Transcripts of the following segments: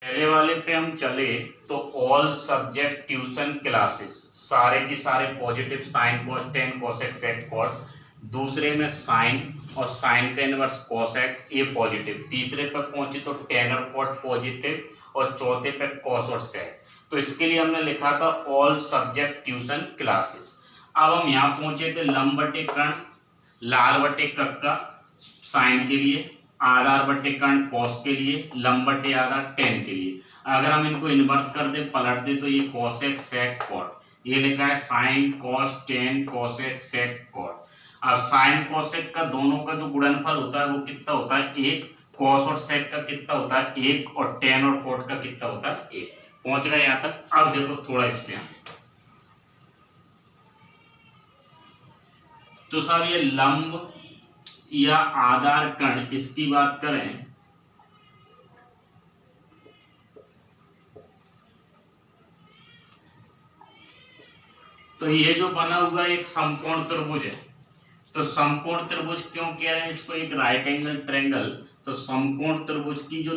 पहले वाले पे हम चले तो ऑल सब्जेक्ट ट्यूशन क्लासेस सारे की सारे positive sine cos tan cosec sec cot. दूसरे में साइन और साइन का इनवर्स कोसेक ये पॉजिटिव। तीसरे पे पहुंचे तो टेन और कॉट पॉजिटिव और चौथे पे कॉस और सेक। तो इसके लिए हमने लिखा था ऑल सब्जेक्ट ट्यूशन क्लासेस। अब हम यहाँ पहुंचे थे लंब बटे कर्ण लाल बटे कक्का साइन के लिए, आधार बटे कर्ण कॉस के लिए, लंब बटे आधार टेन के लिए। अगर हम इनको इन्वर्स कर दे पलट दे तो ये कोसेक सेक कॉट। ये लिखा है sine cos ten cosec sec cot. अब साइन कोसेक का दोनों का जो गुणनफल होता है वो कितना होता है एक, कॉस और सेक का कितना होता है एक, और टेन और कॉट का कितना होता है एक। पहुंच गए यहाँ तक। अब देखो थोड़ा इससे तो साहब ये लंब या आधार कर्ण इसकी बात करें तो ये जो बना हुआ एक समकोण त्रिभुज है। तो समकोण त्रिभुज क्यों कह रहे हैं इसको एक राइट एंगल ट्रायंगल। तो समकोण त्रिभुज की जो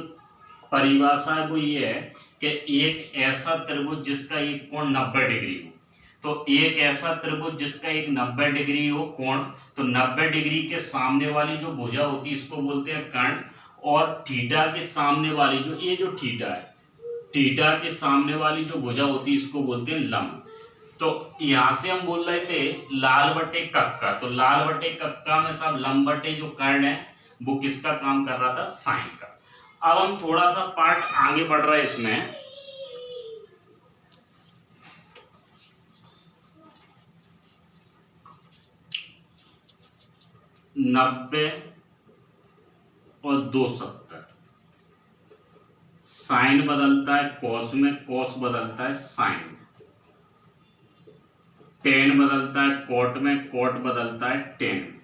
परिभाषा है वो ये है कि एक ऐसा त्रिभुज जिसका एक कोण 90 डिग्री हो। तो एक ऐसा त्रिभुज जिसका एक 90 डिग्री हो कोण, तो 90 डिग्री के सामने वाली जो भुजा होती है इसको बोलते हैं कर्ण, और थीटा के सामने वाली जो ये जो थीटा है, थीटा के सामने वाली जो भुजा होती है इसको बोलते हैं लंब। तो यहां से हम बोल रहे थे लाल बटे कक्का। तो लाल बटे कक्का में सब लंब बटे जो कर्ण है वो किसका काम कर रहा था साइन का। अब हम थोड़ा सा पार्ट आगे बढ़ रहे हैं इसमें। नब्बे और 270 साइन बदलता है कॉस में, कॉस बदलता है साइन में, टेन बदलता है कोट में, कोट बदलता है टेन में,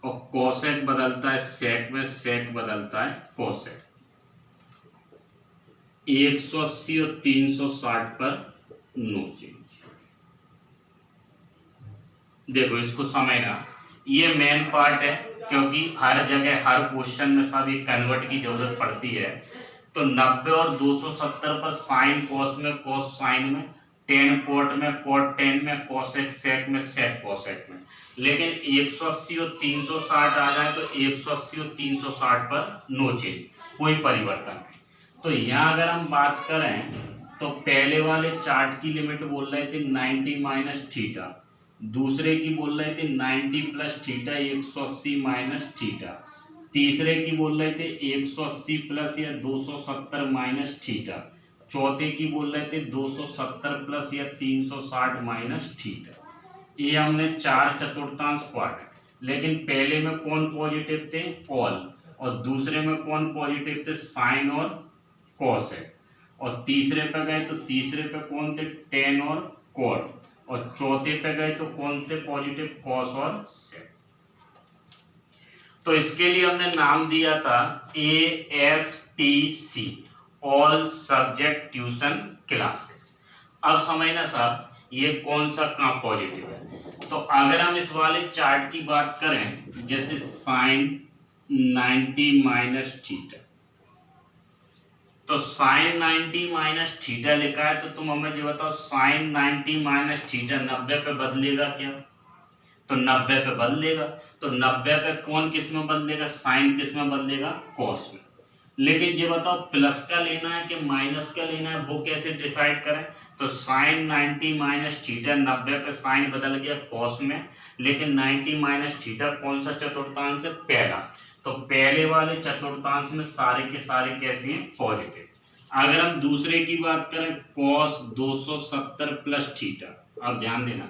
और कोसेक बदलता है सेक में, सेक बदलता है कोसेक। 180 और 360 पर नो चेंज। देखो इसको समझना, ये मेन पार्ट है क्योंकि हर जगह हर क्वेश्चन में सब ये कन्वर्ट की जरूरत पड़ती है। तो 90 और 270 पर साइन कॉस में, कॉस साइन में, टेन कोट में, कोट टेन में, कोसेक सेक में, सेक कोसेक में। लेकिन 180 और 360 आ जाए तो 180 और 360 पर नो चेंज, कोई परिवर्तन नहीं। तो यहाँ अगर हम बात करें तो पहले वाले चार्ट की लिमिट बोल रहे थे 90 माइनस थीटा, दूसरे की बोल रहे थे 90 प्लस थीटा 180 माइनस थीटा, तीसरे की बोल रहे थे 180 प्लस या 270 माइनस थीटा, चौथे की बोल रहे थे 270 प्लस या 360 माइनस थीटा। ये हमने चार चतुर्थांश पार्ट। लेकिन पहले में कौन पॉजिटिव थे ऑल, और दूसरे में कौन पॉजिटिव थे साइन और कॉस है, और तीसरे पे गए तो तीसरे पे कौन थे टेन और कॉट, और चौथे पे गए तो कौन थे पॉजिटिव कॉस और सेक। तो इसके लिए हमने नाम दिया था ASTC all subject tuition classes. अब समझना साहब ये कौन सा कहाँ पॉजिटिव है। तो अगर हम इस वाले चार्ट की बात करें जैसे साइन 90 माइनस थीटा, तो साइन 90 माइनस थीटा लिखा है तो तुम हमें ये बताओ साइन 90 माइनस थीटा 90 पे बदलेगा क्या। तो 90 पे बदलेगा। तो 90 पे कौन किस में बदलेगा साइन किस में बदलेगा कॉस में। लेकिन ये बताओ प्लस का लेना है कि माइनस का लेना है वो कैसे डिसाइड करें। तो साइन 90 माइनस थीटा 90 पे साइन बदल गया कॉस में, लेकिन 90 माइनस थीटा कौन सा चतुर्थांश है पहला। तो पहले वाले चतुर्थांश में सारे के सारे कैसे हैं पॉजिटिव। अगर हम दूसरे की बात करें cos 270 प्लस थीटा, अब ध्यान देना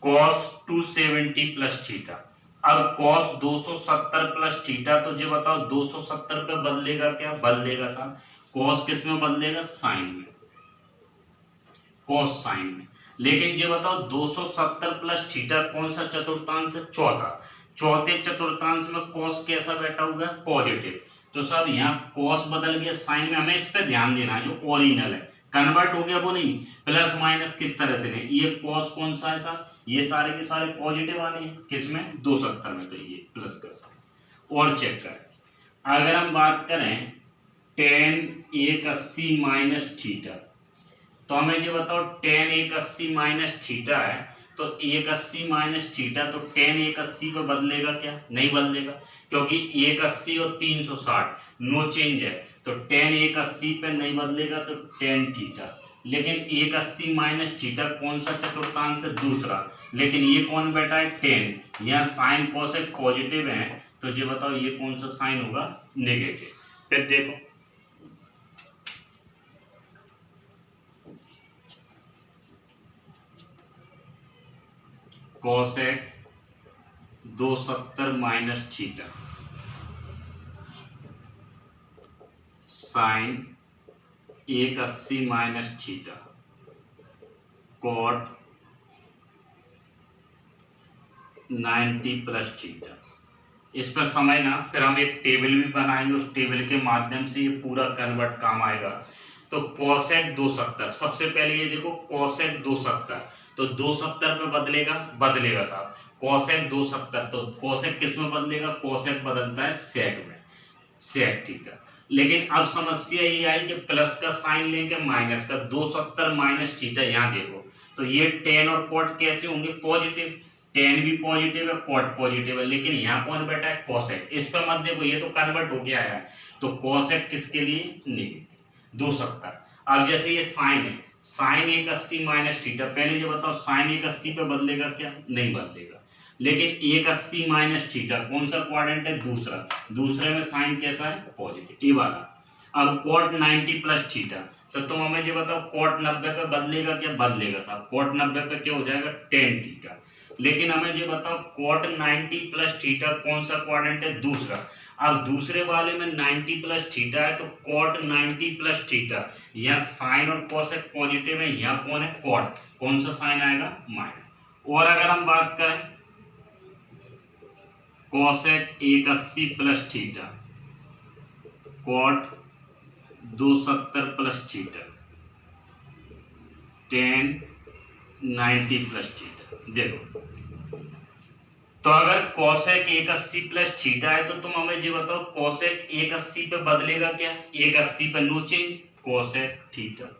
cos 270 प्लस थीटा। अब cos 270 प्लस थीटा तो जो बताओ 270 पे बदलेगा क्या, बदलेगा साहब cos किस में बदलेगा साइन में, cos साइन में। लेकिन जो बताओ 270 प्लस थीटा कौन सा चतुर्थांश है चौथा, चौथे चतुर्थांश में cos कैसा बैठा हुआ है पॉजिटिव। तो सब यहाँ cos बदल गया साइन में, हमें इस पे ध्यान देना है जो ओरिजिनल है कन्वर्ट हो गया वो नहीं, प्लस माइनस किस तरह से नहीं। ये cos कौन सा है साहब, ये सारे के सारे पॉजिटिव आने हैं किसमें 270 में, तो ये प्लस का साइन। और चेक करें अगर हम बात करें tan 180 माइनस थीटा। तो हमें ये बताओ tan 180 माइनस थीटा है, तो 180 माइनस थीटा, तो tan 180 पे बदलेगा क्या? नहीं बदलेगा, क्योंकि 180 और 360 नो चेंज है, तो tan 180 पे नहीं बदलेगा, तो tan थीटा। लेकिन 180 माइनस थीटा कौन सा चतुर्थांश है? दूसरा। लेकिन ये कौन बेटा है? tan। यहाँ साइन कोसेक पॉजिटिव है, तो ये बताओ ये कौन सा साइन होगा? नेगेटिव। फिर देखो cosec 270 minus theta sine 180 minus theta cot 90 plus theta. इस पर समझना, फिर हम एक टेबल भी बनाएंगे, उस टेबल के माध्यम से ये पूरा कन्वर्ट काम आएगा। तो कोसेक 270, सबसे पहले ये देखो कोसेक 270, तो 270 पे बदलेगा, बदलेगा साहब। कोसेक 270, तो कोसेक किस में बदलेगा? कोसेक बदलता है सेक में, सेक थीटा। लेकिन अब समस्या ये आई कि प्लस का साइन लेंगे माइनस का, 270 माइनस थीटा। यहाँ देखो तो ये tan और cot कैसे होंगे? पॉजिटिव। tan भी पॉजिटिव है, cot पॉजिटिव है, लेकिन यहाँ कौन बैठा है? कोसेक। इस पर मत देखो, ये तो कन्वर्ट होके आया है, तो कोसेक किसके लिए? नेगेटिव 270। अब जैसे ये साइन है, साइन 180 माइनस थीटा, पहले जो बताओ साइन 180 पे बदलेगा क्या? नहीं बदलेगा। लेकिन 180 माइनस थीटा कौन सा क्वाड्रेंट है? दूसरा। दूसरे में साइन कैसा है? पॉजिटिव, ये वाला। अब cot 90 प्लस थीटा, तो तुम हमें ये बताओ cot 90 पे बदलेगा क्या? बदलेगा साहब। cot 90 पे क्या हो जाएगा? tan theta. लेकिन हमें ये बताओ cot 90 प्लस थीटा कौन सा क्वाड्रेंट है? दूसरा। अब दूसरे वाले में 90 प्लस थीटा है, तो cot 90 प्लस थीटा, यहाँ साइन और कोसेक पॉजिटिव है, यहाँ कौन है? cot। कौन सा साइन आएगा? माइनस। और अगर हम बात करें cosec 180 plus theta cot 270 plus theta tan 90 plus theta. देखो तो अगर कोसेक 180 प्लस थीटा है, तो तुम हमें ये बताओ कोसेक 180 पे बदलेगा क्या? 180 पे नो चेंज, कोसेक थीटा।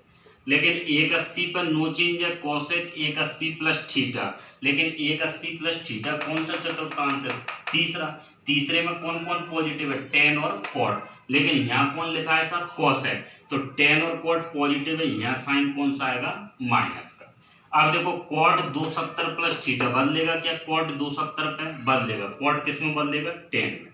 लेकिन 180 पर नो चेंज है, कोसेक 180 प्लस थीटा। लेकिन 180 प्लस थीटा कौन सा चतुर्थांश है? तीसरा। तीसरे में कौन कौन पॉजिटिव है? tan और cot। लेकिन यहाँ कौन लिखा है साहब? कोसेक। तो tan और cot पॉजिटिव है, यहाँ साइन कौन सा आएगा? माइनस का। अब देखो cot 270 प्लस थीटा बदलेगा क्या? cot 270 पे बदलेगा, cot किस में बदलेगा? tan में।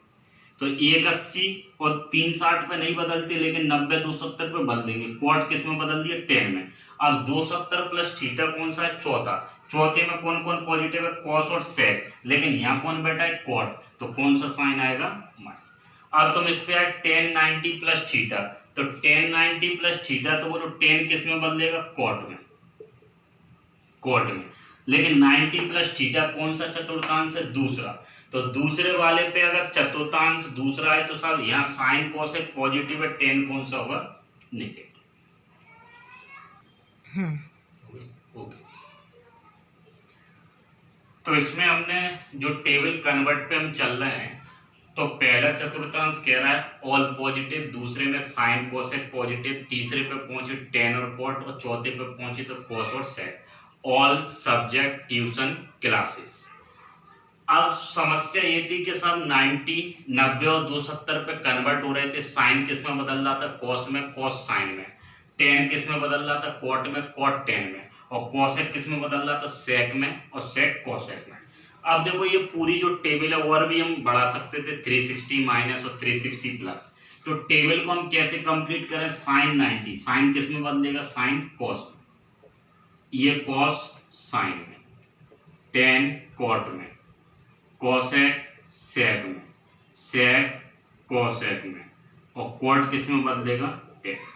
तो 180 और 360 पे नहीं बदलते, लेकिन 90 270 पे बदलेंगे। cot किस में बदल दिया? tan में। अब 270 प्लस थीटा कौन सा है? चौथा। चौथे में कौन कौन पॉजिटिव है? cos और sec। लेकिन यहाँ कौन बैठा है? cot। तो कौन सा साइन आएगा? माइनस। अब तुम इस पे आए tan 90 प्लस थीटा, तो tan 90 प्लस थीटा, तो बोलो tan किस में बदलेगा? cot में, cot में। लेकिन 90 प्लस थीटा कौन सा चतुर्थांश है? दूसरा। तो दूसरे वाले पे अगर चतुर्थांश दूसरा है, तो साहब यहाँ साइन कोसेक पॉजिटिव है, tan कौन सा होगा? नेगेटिव। ओके। तो इसमें हमने जो टेबल कन्वर्ट पे हम चल रहे हैं, तो पहला चतुर्थांश कह रहा है ऑल पॉजिटिव, दूसरे में साइन कोसेक पॉजिटिव, तीसरे पे पहुंचे tan और cot, और चौथे पे पहुंचे तो cos और sec। All subject tuition classes. अब समस्या ये थी कि सब 90, 90 और 270 पे कन्वर्ट हो रहे थे। साइन किस में बदल रहा था? cos में, cos साइन में। tan किस में बदल रहा था? cot में, cot tan में। और कोसेक किस में बदल रहा था? sec में, और sec कोसेक में। अब देखो ये पूरी जो टेबल है और भी हम बढ़ा सकते थे, 360 माइनस और 360 प्लस। तो टेबल को हम कैसे कंप्लीट करें? साइन 90, साइन किस में बदलेगा? साइन cos में, ये cos साइन में, tan cot में, कोसेक sec में, sec कोसेक में, और cot किस में बदलेगा? tan।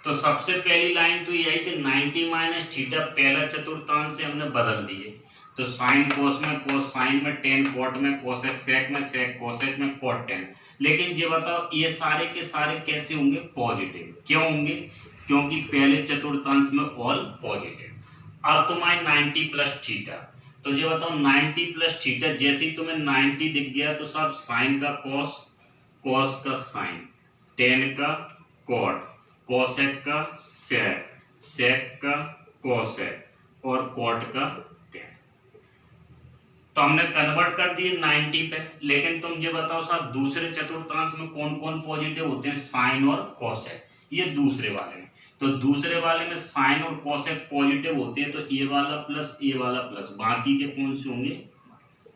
तो सबसे पहली लाइन तो ये है कि 90 माइनस थीटा पहला चतुर्थांश से हमने बदल दिए। तो साइन कोस में, कोस साइन में, tan cot में, कोसेक sec में, sec कोसेक में, cot tan। लेकिन ये बताओ ये सारे के सारे कैसे होंगे? पॉजिटिव। क्यों होंगे? क्योंकि पहले चतुर्थांश में ऑल पॉजिटिव। अब तुम आए 90 प्लस थीटा, तो ये बताओ 90 प्लस थीटा, जैसे ही तुम्हें 90 दिख गया तो सब साइन का cos, cos का साइन, टेन का कॉट, कोसेक का सेक, सेक का कोसेक और कॉट का टेन। तो हमने कन्वर्ट कर दिए 90 पे। लेकिन तुम ये बताओ साहब दूसरे चतुर्थांश में कौन कौन पॉजिटिव होते हैं, साइन और कोसेक, ये दूसरे वाले में। तो दूसरे वाले में साइन और कोसेक पॉजिटिव होते हैं, तो ए वाला प्लस ए वाला प्लस, बाकी के कौन से होंगे माइनस।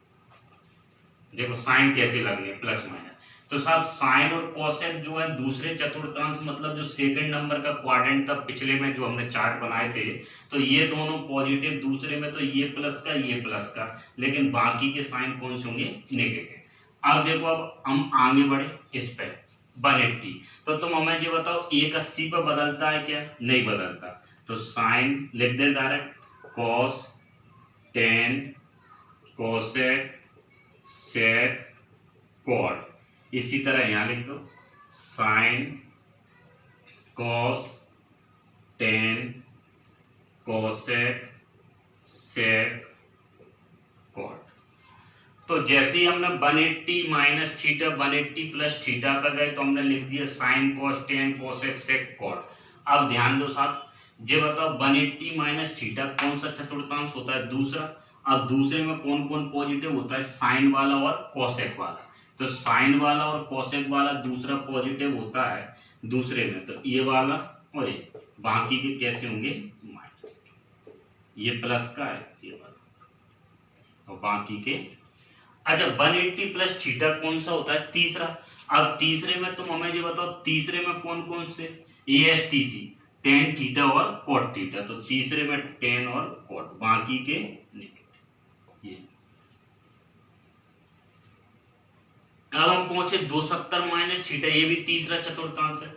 देखो साइन कैसे लगने प्लस माइनस। तो साहब साइन और कोसेक जो है दूसरे चतुर्थांश मतलब जो सेकंड नंबर का क्वाड्रेंट था पिछले में जो हमने चार्ट बनाए थे, तो ये दोनों पॉजिटिव दूसरे में, तो ये प्लस का ये प्लस का, लेकिन बाकी के साइन कौन से होंगे नेगेटिव। अब देखो अब हम आगे बढ़े इस पे 180। तो तुम हमें ये बताओ 180 पे बदलता है क्या, नहीं बदलता। तो साइन लिख दे direct, cos ten cosec sec cot. इसी तरह यहाँ लिख दो sine cos ten cosec sec cot. तो जैसे ही हमने 180 माइनस थीटा 180 प्लस थीटा पे गए तो हमने लिख दिया sine cos ten cosec sec cot. अब ध्यान दो साहब, ये बताओ 180 माइनस थीटा कौन सा चतुर्थांश होता है, दूसरा। अब दूसरे में कौन कौन पॉजिटिव होता है, साइन वाला और कोसेक वाला। तो साइन वाला और कोसेक वाला दूसरा पॉजिटिव होता है दूसरे में, तो ये वाला और ये, बाकी के कैसे होंगे माइनस के। ये प्लस का है ये वाला और बाकी के। अच्छा 180 प्लस थीटा कौन सा होता है, तीसरा। अब तीसरे में तुम हमें ये बताओ तीसरे में कौन कौन से, ASTC टेन थीटा और कॉट थीटा। तो तीसरे में टेन और कॉट, बाकी के नेगेटिव। ये अब हम पहुंचे 270 माइनस थीटा, ये भी तीसरा चतुर्थांश है।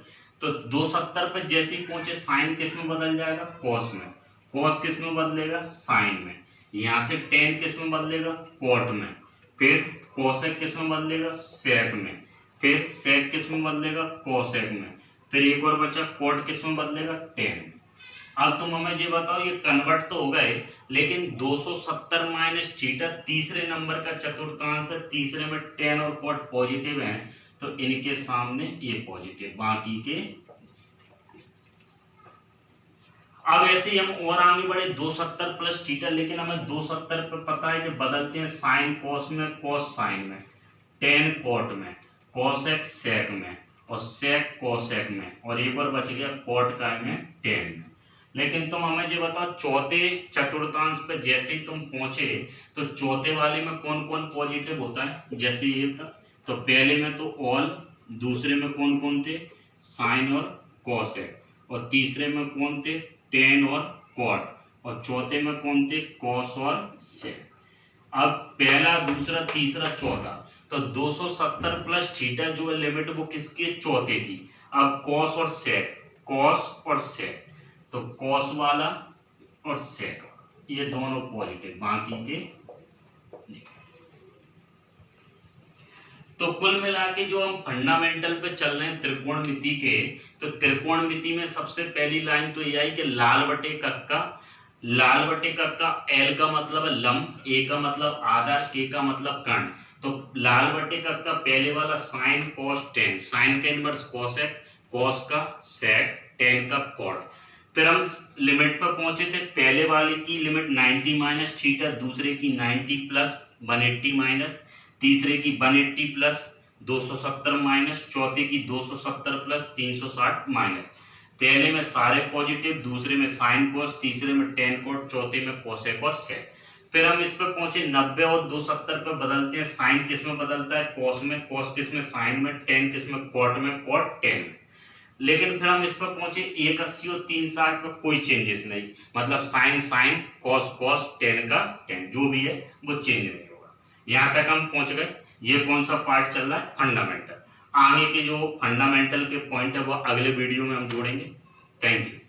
तो 270 पे जैसे ही पहुंचे साइन किस में बदल जाएगा, कॉस में, कॉस किस में बदलेगा, साइन में। यहां से टेन किस में बदलेगा, कॉट में, फिर कोसेक किस में बदलेगा, सेक में, फिर सेक किस में बदलेगा, कोसेक में, फिर एक और बचा कॉट किस में बदलेगा, टेन में। अब तुम हमें ये बताओ ये कन्वर्ट तो हो गए, लेकिन 270 माइनस थीटा तीसरे नंबर का चतुर्थांश है, तीसरे में टेन और कॉट पॉजिटिव है, तो इनके सामने ये पॉजिटिव, बाकी के। अब ऐसे ही हम और आगे बढ़े 270 प्लस थीटा, लेकिन हमें 270 पे पता है कि बदलते हैं साइन कॉस में, कॉस साइन में, टेन कॉट में, कोसेक सेक में और सेक कोसेक में, और एक और बच गया कॉट का में टेन में। लेकिन तुम हमें ये बताओ चौथे चतुर्थांश पे जैसे ही तुम पहुंचे तो चौथे वाले में कौन कौन पॉजिटिव होता है, जैसे ये था। तो पहले में तो ऑल, दूसरे में कौन कौन थे, साइन और कोसेक, और तीसरे में कौन थे, टेन और कॉट, और चौथे में कौन थे, कॉस और सेक। अब पहला दूसरा तीसरा चौथा, तो 270 प्लस थीटा जो है लिमिट वो किसके, चौथे थी। अब कॉस और सेक, कॉस और सेक, तो कॉस वाला और सेक ये दोनों पॉजिटिव, बाकी के नहीं। तो कुल मिला के जो हम फंडामेंटल पे चल रहे हैं त्रिकोणमिति के, तो त्रिकोणमिति में सबसे पहली लाइन तो ये आई कि लाल बटे कक्का, लाल बटे कक्का एल का मतलब है लंब, ए का मतलब आधा, के का मतलब कर्ण। तो लाल बटे कक्का पहले वाला साइन कॉस टेन, साइन का इनवर्स कोसेक, कॉस का सेक, टेन का कॉट। फिर हम लिमिट पर पहुंचे थे, पहले वाले की लिमिट 90 माइनस थीटा, दूसरे की 90 प्लस 180 माइनस, तीसरे की 180 प्लस 270 माइनस, चौथे की 270 प्लस 360 माइनस। पहले में सारे पॉजिटिव, दूसरे में साइन कोस, तीसरे में टेन कोट, चौथे में कोसेक और सेक। फिर हम इस पर पहुंचे 90 और 270 पे बदलते हैं, साइन किस में बदलता है, कॉस में, कॉस किस में, साइन में, टेन किस में, कॉट में, कॉट टेन में। लेकिन फिर हम इस पर पहुंचे 180 और 360 पे कोई चेंजेस नहीं, मतलब sine sine, cos cos, tan का टेन, जो भी है वो चेंज नहीं होगा। यहाँ तक हम पहुंच गए। ये कौन सा पार्ट चल रहा है, फंडामेंटल। आगे के जो फंडामेंटल के पॉइंट है वो अगले वीडियो में हम जोड़ेंगे। Thank you.